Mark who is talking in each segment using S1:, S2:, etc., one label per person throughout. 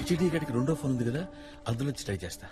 S1: HD గడికి రెండో phone ఉంది కదా, అందులో ట్రై చేస్తా.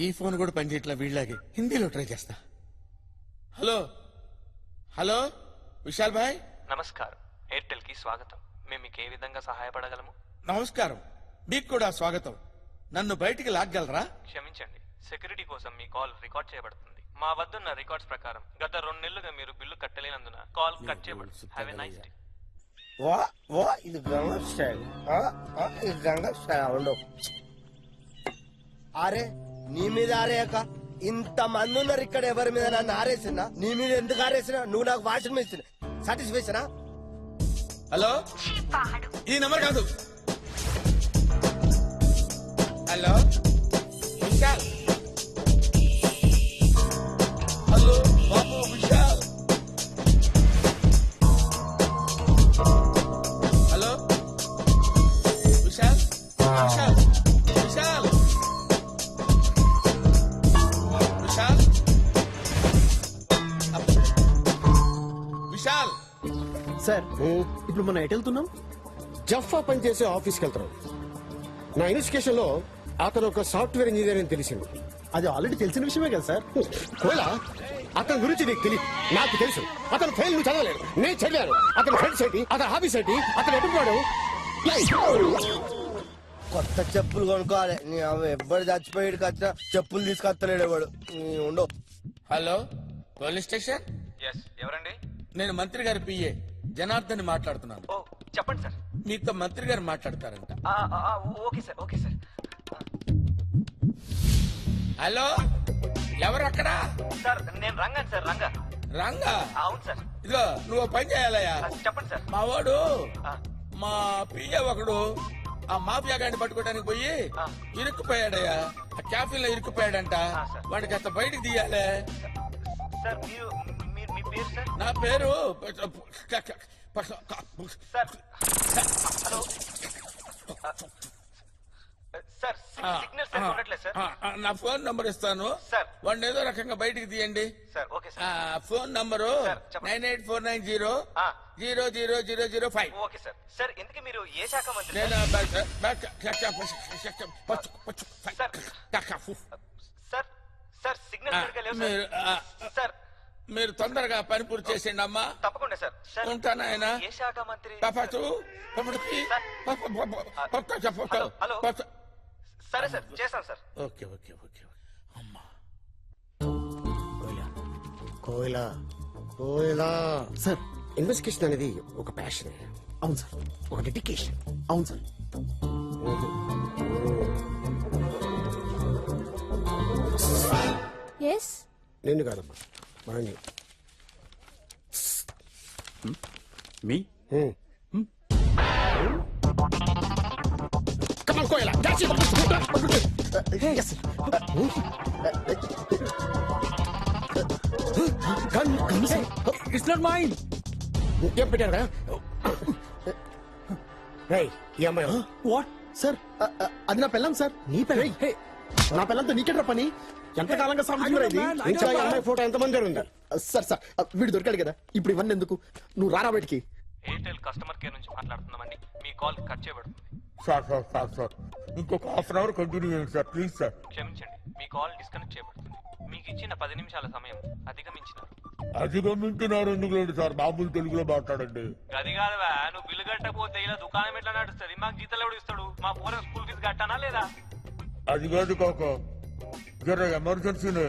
S1: ఈ ఫోన్ కూడా పనిచేయట్లా, వీళ్ళలాగే హిందీలో ట్రై చేస్తా. హలో హలో విశాల్ భాయ్.
S2: నమస్కారం, ఎయిర్టెల్ కి స్వాగతం. మేము మీకు ఏ విధంగా సహాయపడగలము?
S1: నమస్కారం, మీకు కూడా స్వాగతం. నన్ను బయటికి లాగ్గలరా?
S2: క్షమించండి, సెక్యూరిటీ కోసం మీ కాల్ రికార్డ్ చేయబడుతుంది. మా వద్దున్న రికార్డ్స్ ప్రకారం గత 2 నెలలుగా మీరు బిల్లు కట్టలేనందున కాల్ కట్ చేయబడుతుంది. Have a nice day.
S3: ఇది గంగా స్టైల్. ఇది గంగా స్టైల్ ఉండవు. అరే నీ మీద ఆరేయక ఇంత మంది ఉన్నారు ఇక్కడ, ఎవరి మీద నన్ను ఆరేసినా? నీ మీద ఎందుకు ఆరేసినా? నువ్వు నాకు వాషింగ్ మెషిన్ సాటిస్ఫాక్షనా?
S1: హలో, ఈ నెంబర్ కాదు. హలో విశాల్. హలో బాబు విశాల్. హలో విశాల్. విశాల్ విశాల్ విశాల్ విశాల్.
S4: సార్ ఇప్పుడు మనం ఎటు వెళ్తున్నాం?
S3: జఫ్ఫా పనిచేసే ఆఫీస్కి వెళ్తున్నాం. నా ఇన్వెస్టిగేషన్ లో అతను ఒక సాఫ్ట్వేర్ ఇంజనీర్ అని తెలిసింది.
S4: అది ఆల్రెడీ తెలిసిన విషయమే కదా సార్.
S3: కోలా, అతని గురించి నీకు తెలియదు, నాకు తెలుసు. అతను ఫైల్ నువ్వు చదవలేదు, నేను చదివాను. అతని ఫ్రెండ్స్ ఏంటి, అతని హాబీస్ ఏంటి, అతను ఎటున్నాడు? కొత్త చెప్పులు కొనుక్కోవాలి. నీ ఎవ్వరు చచ్చిపోయాడు కదా, చెప్పులు తీసుకొస్తలేడు ఎవడు. ఉండవు.
S1: Hello police station.
S2: ఎస్, ఎవరండి?
S1: నేను మంత్రి గారి పిఏ జనార్దన్ మాట్లాడుతున్నాను.
S2: ఓ చెప్పండి సార్.
S1: మీతో మంత్రి గారు మాట్లాడతారంట.
S2: Okay sir, okay sir.
S1: Hello, ఎవరు అక్కడ?
S2: సార్ నేను రంగాను సార్. రంగా.
S1: రంగా?
S2: అవును సార్.
S1: ఇదిగో నువ్వు పని చేయాలయ్యా.
S2: చెప్పండి సార్.
S1: మా వాడు మా పిఏ ఒకడు ఆ మాఫియా గాడిని పట్టుకోవడానికి పోయి ఇరుక్కుపోయాడయ్యా. ఆ క్యాఫీలో ఇరుక్కుపోయాడంట. వాడికి అత్త బయటికి తీయాలి.
S2: సార్ మీరు మీ పేరు సార్?
S1: నా పేరు
S2: sir hello sir, signal sir ఉండట్లేదు సార్.
S1: నా ఫోన్ నంబర్ ఇస్తాను
S2: సార్.
S1: వాడిని ఏదో రకంగా బయటికి తీయండి
S2: sir. Okay sir.
S1: Phone number 9849000005.
S2: Okay sir. Sir ఇంతకీ మీరు ఏ శాఖ మంత్రి?
S1: నేను
S2: సార్ సార్ సిగ్నల్ సరిగ్గా లేవు సార్. సార్
S1: మీరు తొందరగా పని పూర్తి చేసేయండి అమ్మా.
S2: తప్పకుండా సార్. సార్
S1: ఉంటాను ఆయన.
S2: ఏ శాఖ మంత్రి? హలో సరే సార్, చేస్తాను సార్.
S1: ఓకే ఓకే ఓకే అమ్మా.
S3: కోయిలా కోయిలా
S4: సార్
S3: ఇన్వెస్టిగేషన్ అనేది ఒక ప్యాషన్,
S4: అవును సార్.
S3: ఒక డెడికేషన్.
S4: అవును సార్.
S5: ఎస్
S3: నిన్ను కాదమ్మా, వాణ్ణి.
S4: మీ
S3: Come on, కోయిలా.
S4: It's not mine.
S3: ఏం పెట్టారు కదా? రేయ్, ఈ అమ్మాయి
S4: వాట్ సార్? అది నా పెళ్ళం సార్. నీ పెళ్ళం? నా పెళ్ళంతో నీకెట్రా పని? ఎంతకాలంగా సాగుతున్నారు ఇది?
S3: ఇంకా ఈ అమ్మాయి ఫోటో ఎంతమంది ఉంది?
S4: సార్ సార్ వీడు దొరికాడు కదా, ఇప్పుడు ఇవన్నీ ఎందుకు? నువ్వు రారా బయటికి.
S2: ఎయిర్టెల్ కస్టమర్ కేర్ నుంచి మాట్లాడుతున్నామండి. మీ కాల్ కట్ చేయబడుతుంది.
S1: సార్ ఇంకొక హాఫ్ అన్ అవర్ కంటిన్యూ చేయండి సార్, ప్లీజ్ సార్.
S2: క్షమించండి, మీ కాల్ డిస్కనెక్ట్ చేయబడుతుంది. మీకు ఇచ్చిన 10 నిమిషాల సమయం అధిగమించినారు.
S1: అధిగమించినారు ఎందుకు లేదు సార్, మామూలు తెలుగులో మాట్లాడండి.
S2: అది కాదువా, నువ్వు బిల్లు కట్టకపోతే ఇలా దుకాణం ఎట్లా నడుస్తుంది? మాకు జీతాలు ఎవడు ఇస్తాడు? మా పూర స్కూల్ ఫీజు కట్టానా లేదా?
S1: అది కాదు కాక, జర ఎమర్జెన్సీనే,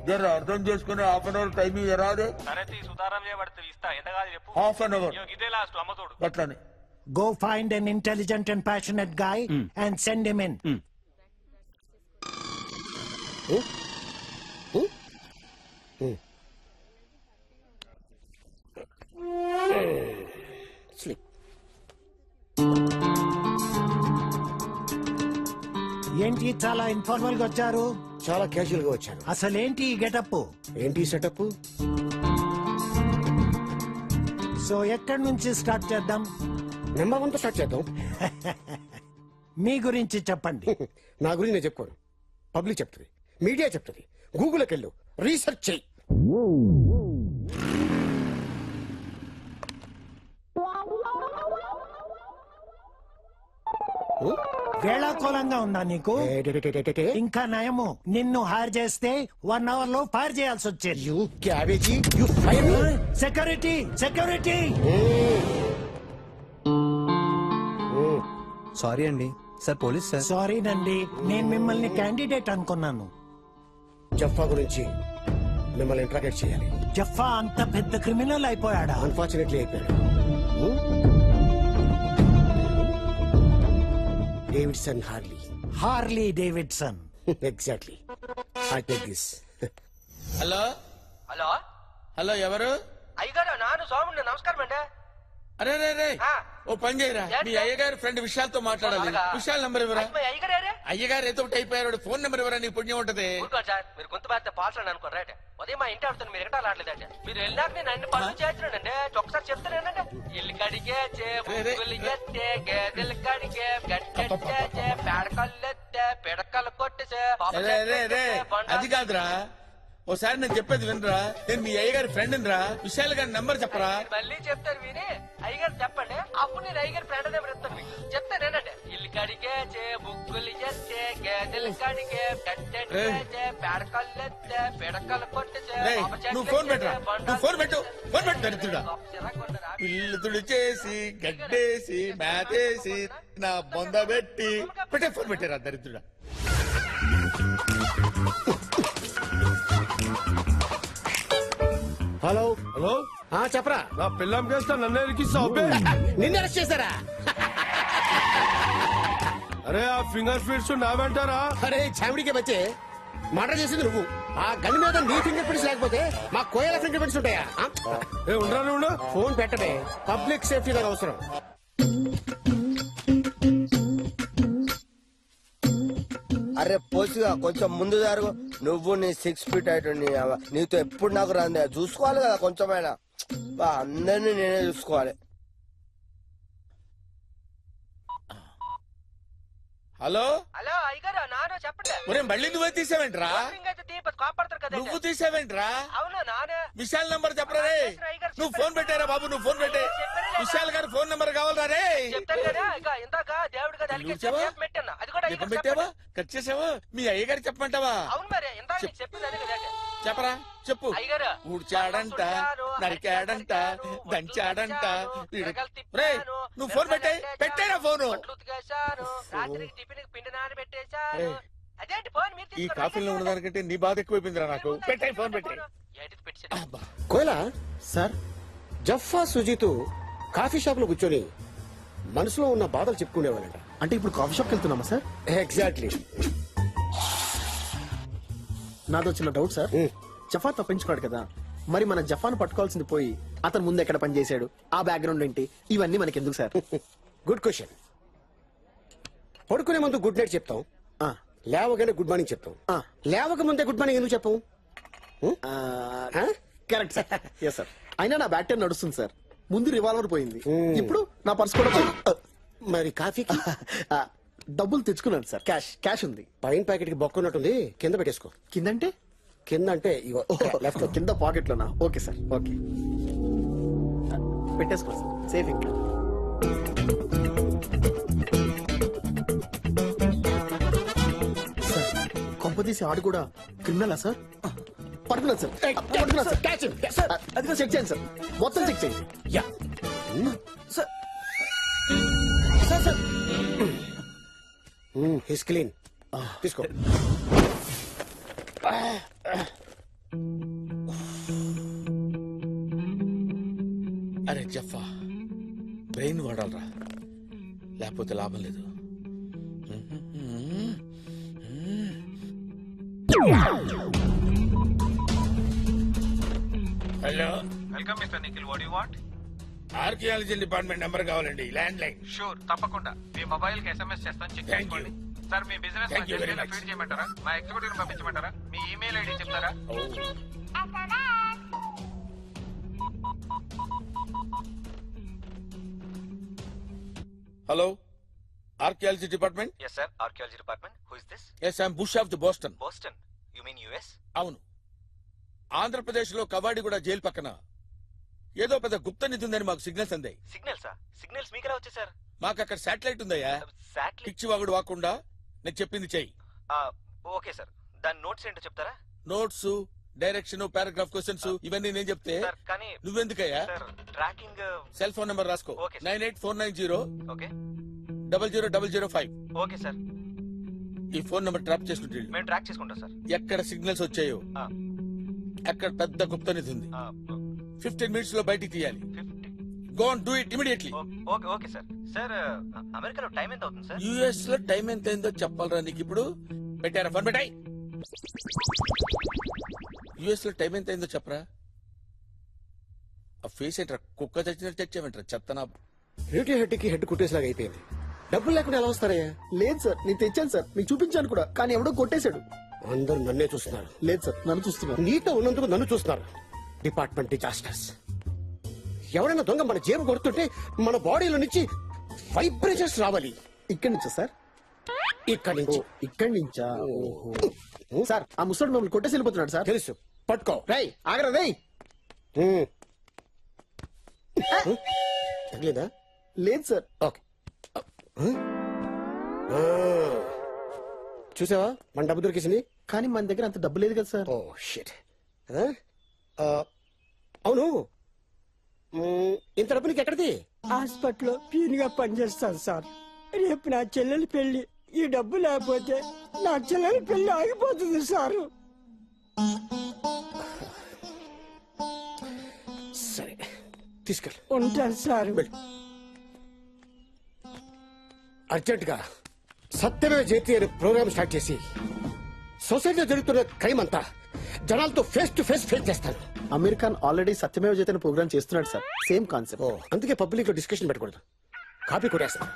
S1: జర అర్థం చేసుకుని హాఫ్ అన్ అవర్ టైం ఇరాదు.
S2: సరే సుతారం చేయబడుతుంది, ఇస్తా. ఎంత కాదు చెప్పు.
S1: హాఫ్ అన్ అవర్
S2: ఇదే లాస్ట్, అమ్మతోడు.
S1: అట్లనే.
S6: Go find an intelligent and passionate guy and send him in.
S3: Sleep.
S6: ఏంటి చాలా ఇన్ఫార్మల్ గా వచ్చారు?
S3: చాలా క్యాజువల్ గా వచ్చాను.
S6: అసలేంటి ఈ గెటప్?
S3: ఏంటి సెటప్?
S6: సో ఎక్కడి నుంచి స్టార్ట్ చేద్దాం?
S3: నెంబర్ 1 తో స్టార్ట్ చేద్దాం.
S6: మీ గురించి చెప్పండి.
S3: నా గురించి నేను చెప్పుకోను, పబ్లిక్ చెప్తుంది, మీడియా చెప్తుంది. గూగుల్కి వెళ్ళు, రీసెర్చ్ చెయ్యి.
S6: వేళాకోళంగా ఉందా నీకు
S4: ఏ, టే, టే, టే, టే, టే.
S6: ఇంకా నయము నిన్ను హైర్ చేస్తే 1 hour లో ఫైర్ చేయాల్సి వచ్చేది
S4: You cabbagey, you fire me.
S6: Security security
S5: sorry అండి సార్ పోలీస్ సార్
S6: సారీనండి నేను మిమ్మల్ని క్యాండిడేట్ అనుకున్నాను
S4: జఫా గురించి మిమ్మల్ని ఇంట్రాగేట్ చేయాలి.
S6: జఫా అంత పెద్ద క్రిమినల్ అయిపోయాడా
S4: అన్ఫార్చునేట్లీ అయిపోయాడు. Davidson Harley.
S6: Harley Davidson
S4: exactly. I take this.
S1: Hello
S3: hello
S1: hello ఎవరు?
S3: అయ్యగారు నాను సోముండి నమస్కారం అండి.
S1: అరే రే రే
S3: ఆ.
S1: ఓ పని చేయరా, మీ అయ్యగారి ఫ్రెండ్ విశాల్తో మాట్లాడాలి.
S3: అలాగా?
S1: విశాల్ నంబర్ ఇవ్వరా?
S3: అయ్యగారే
S1: అయ్యగారు ఏదో ఒకటి అయిపోయాడు, ఫోన్ నెంబర్ ఇవ్వరా, నీ పుణ్యం ఉంటది.
S3: ఊరుకోండి సార్, మీరు గొంతు బాధితే పాల్సండి అనుకోండి రైట్. ఉదయం మా ఇంటి ఆడుతాను, మీరు ఎక్కడ ఆడలేదండి. మీరు వెళ్ళాక నేను అన్ని పనులు చేస్తున్నానండి. ఒకసారి చెప్తానండి. ఇల్లు కడిగే చేలిగే గేదెలు కడిగే గట్టెట్టే పేడకల్లెత్తే పిడకలు కొట్టేసే
S1: రే రే రే అది కాదురా, ఓసారి నేను చెప్పేది వినరా. నేను మీ అయ్యగారి ఫ్రెండ్ రా, విశాల్ గారి నంబర్ చెప్పరా.
S3: మళ్ళీ చెప్తారు విని అయ్యగారు చెప్పండి, అప్పుడు నేను అయ్యగారి ఫ్రెండ్ నెంబర్ ఇస్తాను మీకు. చెప్తానేనండి. ఇల్లు కడిగే బుక్కులు చేస్తే గేదెలు కడిగే గట్టెట్టే పేడకల్లెత్తే పిడకలు కొట్టేసే
S1: రేయ్, నువ్వు ఫోన్ పెట్టరా, నువ్వు ఫోన్ పెట్టు, ఫోన్ పెట్టు దరిద్రుడా. ఇల్లు తుడిచేసి గడ్డేసి మేతేసి నా బొంద పెట్టి పెట్టే, ఫోన్ పెట్టారా దరిద్రుడా.
S4: హలో
S7: హలో
S4: చెప్పరా.
S7: నా పిల్లం కేస్తా నన్ను ఎరికిస్తావు అబ్బే.
S4: నిన్ను అరెస్ట్ చేశారా?
S7: అరే ఆ ఫింగర్ ప్రింట్స్ నా వెంటారా?
S4: అరే చామిడికే బచ్చే, మర్డర్ చేసింది నువ్వు. ఆ గన్ మీద నీ ఫింగర్ ప్రింట్స్ లేకపోతే మా కోయల ఫింగర్ ప్రింట్స్ ఉంటాయా?
S7: ఏ ఉండరా నువ్వు?
S4: ఫోన్ పెట్టడే, పబ్లిక్ సేఫ్టీ నాకు అవసరం.
S3: అరే పోసిగా కొంచెం ముందు జరుగు. నువ్వు నీ 6 feet అయిపోయి నీతో ఎప్పుడు నాకు రాందే చూసుకోవాలి కదా కొంచెమైనా. అందరినీ నేనే చూసుకోవాలి.
S1: హలో
S3: హలో అయ్యగారు నాను చెప్పండి.
S1: ఒరే మళ్ళీ నువ్వే తీసావేంట్రా?
S3: కాపాడతారు కదా.
S1: నువ్వు తీసావేంట్రా?
S3: అవును నానే.
S1: విశాల్ నంబర్ చెప్పరా రే. నువ్వు ఫోన్ పెట్టారా బాబు, నువ్వు ఫోన్ పెట్టే. విశాల్ గారి ఫోన్ నంబర్ కావాలరా రే.
S3: చెప్తాను కదా. ఇక ఇందాక దేవుడు కదా
S1: చూసావా?
S3: పెట్టాను, అది కూడా
S1: ఎక్కడ పెట్టావా? కట్ చేసావా? మీ అయ్యగారు చెప్పమంటావా?
S3: అవును మరి ఇందాక నీకు చెప్పింది అదే కదా.
S1: చెప్పరా చెప్పు.
S3: అయ్యగారు
S1: ఊడ్చాడంట, నరికాడంట, దంచాడంట. రే నువ్వు ఫోన్ పెట్టే, పెట్టేరా ఫోను.
S3: రాత్రికి టిఫిన్ పిండి నానబెట్టేశాను. అదేంటి ఫోన్ మీరు
S1: ఈ కాఫీలో ఉన్నదానికంటే నీ బాధ ఎక్కువైపోయిందిరా నాకు. పెట్టే ఫోన్ పెట్టే.
S4: కోయలా సార్, జఫా సుజీత్ కాఫీ షాప్ లో కూర్చొని మనసులో ఉన్న బాధలు చెప్పుకునేవాళ్ళంట.
S8: అంటే ఇప్పుడు కాఫీ షాప్కి వెళ్తున్నామా సార్?
S4: ఎగ్జాక్ట్లీ.
S8: నాదో చిన్న డౌట్ సార్. జఫా తప్పించుకోడు కదా, మరి మన జఫాను పట్టుకోవాల్సింది పోయి అతను ముందు ఎక్కడ పని చేశాడు, ఆ బ్యాక్గ్రౌండ్ ఏంటి, ఇవన్నీ మనకి ఎందుకు సార్?
S4: Good question. పడుకునే ముందు గుడ్ నైట్ చెప్తాం,
S8: ఆ,
S4: లేవగానే గుడ్ మార్నింగ్ చెప్తాం.
S8: ఆ.
S4: లేవక ముందే గుడ్ మార్నింగ్ ఎందుకు చెప్పం?
S8: Correct sir. Yes sir. అయినా నా బ్యాక్ టైం నడుస్తుంది సార్. ముందు రివాల్వర్ పోయింది, ఇప్పుడు నా పర్స్ కూడా పోయింది.
S4: మరి కాఫీకి
S8: ఆ, డబ్బులు తెచ్చుకున్నాను సార్. క్యాష్ ఉంది.
S4: పైన ప్యాకెట్ కి బొక్కున్నట్టుంది, కింద పెట్టేసుకో.
S8: కిందంటే
S4: కింద అంటే ఇగో లెఫ్ట్.
S8: కింద పాకెట్ లోనా? Okay sir, okay. పెట్టేసుకో సార్, సేఫ్ ఇంకా. సార్, కొంపదీసి ఆడు కూడా క్రిమినలా సార్? పడుకున్నాను సార్, పడుకున్నాను సార్.
S4: Catch him.
S8: సార్, అది చెక్ చేయండి సార్, మొత్తం చెక్ చేయండి.
S4: Yeah.
S8: Sir sir sir
S4: he's clean. తీసుకో.
S1: అరే జఫా, బ్రెయిన్ వాడాలరా, లేకపోతే లాభం లేదు. Hello,
S2: welcome mister Nikhil, what you want?
S1: Archaeology department number కావాలండి, ల్యాండ్ లైన్.
S2: షూర్, తప్పకుండా మీ మొబైల్ కి ఎస్ఎంఎస్ చేస్తాను, చెక్
S1: Thank
S2: చేసుకోండి.
S1: you.
S2: సార్ మీ business
S1: Thank you very much.
S2: Feed చేయమంటారా? మా ఎగ్జిక్యూటివ్ పంపించమంటారా? మీ ఈమెయిల్ ఐడి చెప్తారా?
S1: Hello, archaeology department.
S9: Yes, sir. Archaeology department. Who is this?
S1: Yes, I'm Bush of the Boston.
S9: Boston. You mean US?
S1: అవును, ఆంధ్రప్రదేశ్ లో Kavadiguda jail పక్కన ఏదో పెద్ద గుప్త నిధి ఉందని మాకు సిగ్నల్స్ అందాయి.
S9: Signals, sir. Signals మీకెలా వచ్చాయి, sir?
S1: మాకు అక్కడ శాటిలైట్ ఉందయ్యా.
S9: ఎగ్జాక్ట్లీ
S1: పిచ్చి వాగుడు వాకుండా నేను చెప్పింది చెయ్యి.
S9: ఓకే సార్, దాని నోట్స్ ఏంటో చెప్తారా?
S1: నోట్స్, డైరెక్షన్, పారాగ్రాఫ్ క్వశ్చన్స్ ఇవన్నీ నేను చెప్తే
S9: సార్ కానీ
S1: నువ్వెందుకయ్యా?
S9: Sir tracking.
S1: Cell phone number రాసుకో.
S9: Okay, sir.
S1: 98490
S9: okay
S1: 00005.
S9: Okay sir,
S1: ఈ ఫోన్ నెంబర్ ట్రాప్ చేసుకుంటే వెళ్ళు.
S9: మేము ట్రాక్ చేసుకుంటాం సార్.
S1: ఎక్కడ సిగ్నల్స్ వచ్చాయో
S9: ఆ,
S1: అక్కడ పెద్ద గుప్త నిధి ఉంది.
S9: ఆ,
S1: 15 minutes లో బయటికి తీయాలి.
S9: 50.
S1: Go on do it immediately.
S9: Okay okay sir. Sir అమెరికాలో టైం ఎంత అవుతుంది సార్?
S1: యుఎస్ లో టైం ఎంత అయిందో చెప్పాలరా నీకు ఇప్పుడు? పెట్టారా ఫోన్ పెట్టాయి. యుఎస్ లో టైం ఎంత అయిందో చెప్పరా? ఆ ఫేస్ ఏంట్రా కుక్క చచ్చినట్టు చచ్చావేంట్రా చెత్తనా?
S4: రేడియో హెడ్ కి హెడ్ కుట్టేసిలాగా అయిపోయింది. డబ్బులు లేకుండా ఎలా వస్తారయ్యా?
S8: లేదు సార్, నేను తెచ్చాను సార్, మీకు చూపించాను కూడా, కానీ ఎవడో కొట్టేశాడు.
S4: అందరూ నన్నే చూస్తున్నారు.
S8: లేదు సార్, నన్ను చూస్తున్నారు.
S4: నీతో ఉన్నందుకు నన్ను చూస్తున్నారు. Department disasters. ఎవరైనా దొంగ మన జేబు కొడుతుంటే మన బాడీలో నుంచి వైబ్రేషన్స్ రావాలి.
S8: ఇక్కడి నుంచా సార్?
S4: ఇక్కడి నుంచి.
S8: ఇక్కడి నుంచా? ఓహో. సార్, ఆ ముసడు మమ్మల్ని కొట్టేసి వెళ్ళిపోతున్నాడు సార్.
S4: తెలుసు, పట్టుకో.
S8: రై ఆగరా రై.
S4: హ్మ్. తగిలేదా?
S8: లేదు సార్.
S4: ఓకే. చూసావా మన డబ్బు దొరికేసింది.
S8: కానీ మన దగ్గర అంత డబ్బు లేదు కదా సార్.
S4: Oh shit. అవును, ఇంత డబ్బు నీకు ఎక్కడిది?
S6: హాస్పిటల్లో పీనుగా పనిచేస్తాను సార్. రేపు నా చెల్లెలి పెళ్లి. ఈ డబ్బు లేకపోతే నా చెల్లెలి పెళ్లి ఆగిపోతుంది సారు.
S4: సరే తీసుకెళ్ళి
S6: ఉంటాను సార్.
S4: అర్జెంట్ గా సత్యమే జయతి అనే ప్రోగ్రామ్ స్టార్ట్ చేసి సొసైటీలో జరుగుతున్న క్రైమ్ అంతా జనాలతో ఫేస్ టు ఫేస్ ఫేస్ చేస్తాను.
S8: అమెరికన్ ఆల్రెడీ సత్యమేవ జయతే ప్రోగ్రామ్ చేస్తున్నాడు సార్. Same concept.
S4: అందుకే పబ్లిక్ లో డిస్కషన్ పెట్టకూడదు. కాపీ కొట్టేస్తాను.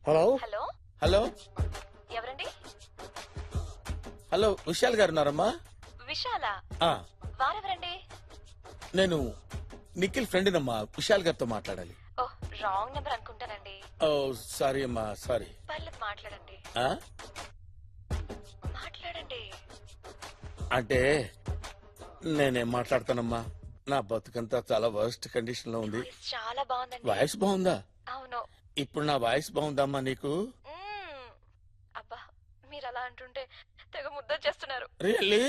S4: హలో
S10: హలో
S1: హలో
S10: ఎవరండి?
S1: హలో విశాల్ గారు ఉన్నారమ్మా?
S10: విశాల?
S1: ఆ,
S10: వారెవరండి?
S1: నేను నిఖిల్ ఫ్రెండ్నమ్మా. విశాల్ గారితో మాట్లాడాలి.
S10: ఓ రాంగ్ నెంబర్ అనుకుంటానండి.
S1: ఓ సారీ అమ్మా, సారీ.
S10: పర్లేదు మాట్లాడండి.
S1: ఆ?
S10: మాట్లాడండి.
S1: అంటే నేనేం మాట్లాడతానమ్మా, నా బతుకంతా చాలా వర్స్ట్ కండిషన్ లో ఉంది.
S10: వాయిస్ చాలా బాగుందండి.
S1: వాయిస్ బాగుందా?
S10: అవును.
S1: ఇప్పుడు నా వాయిస్ బాగుందమ్మా నీకు?
S10: మ్మ్. అబ్బా మీరు అలా అంటుంటే తెగ ముద్దొచ్చేస్తున్నారు.
S1: రియల్లీ?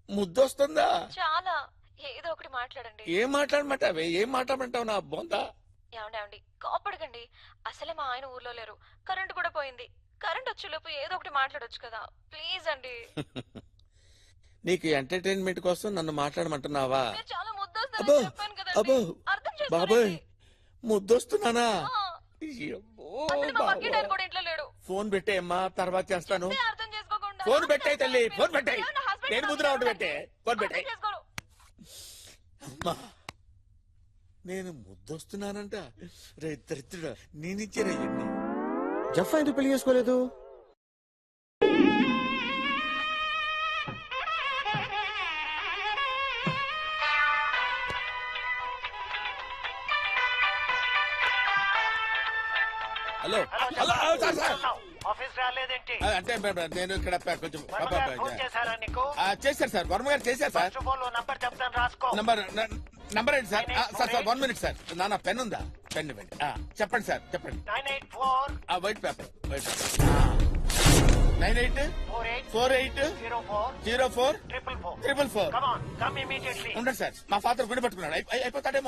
S1: ముద్దొస్తుందా?
S10: చాలా. ఏదో ఒకటి మాట్లాడండి.
S1: ఏం మాట్లాడమంటావే? ఏం మాట్లాడమంటావు నా బొందా?
S10: ఏమండి కోపడకండి. అసలే మా ఆయన ఊర్లో లేరు. కరెంట్ కూడా పోయింది. కరెంట్ వచ్చేలోపు ఏదో ఒకటి మాట్లాడొచ్చు కదా, ప్లీజ్ అండి.
S1: నీకు ఎంటర్టైన్మెంట్ కోసం నన్ను మాట్లాడమంటున్నావా?
S10: మీరు చాలా ముద్దొస్తారని
S1: అబ్బో
S10: చెప్పాను
S1: అబ్బో
S10: కదండి. అర్థం
S1: బాబోయ్,
S10: చేసుకోండి.
S1: ముద్దొస్తున్నానా? అబ్బో,
S10: అసలు మా
S1: బాబోయ్.
S10: పక్కింటి ఆయన కూడా ఇంట్లో లేడు.
S1: ఫోన్ పెట్టేయమ్మా, తర్వాత చేస్తాను.
S10: చెప్తే అర్థం చేసుకోకుండా
S1: ఫోన్ పెట్టాయి తల్లి, ఫోన్ పెట్టాయి.
S10: ఏమన్నా husband
S1: నేను ముద్ర ఒకటి పెట్టే. ఫోన్ పెట్టాయి.
S10: అర్థం చేసుకోరు.
S1: అమ్మా, నేను ముద్దొస్తున్నానంట. రే దరిద్రుడా, నేనిచ్చారా ఎన్ని?
S4: జఫా ఎందుకు పెళ్లి చేసుకోలేదు?
S1: Hello hello, sir sir.
S6: Office రాలేదేంటి?
S1: అంటే నేను ఇక్కడ కొంచెం
S6: చేశారా నీకు?
S1: చేశారు సార్, వర్మ గారు చేశారు సార్.
S6: నంబర్ చెప్తాను రాసుకో.
S1: నంబర్ ఏంటి sir? Sir sir 1 minute sir. నాన్న పెన్ ఉందా? పెన్ ఇవ్వండి. చెప్పండి సార్, చెప్పండి.
S6: 984
S1: వైట్ పేపర్, వైట్ పేపర్. 9848040444. ఉండండి సార్, మా ఫాదర్ గుడి పట్టుకున్నాడు. అయిపోతాడేమో.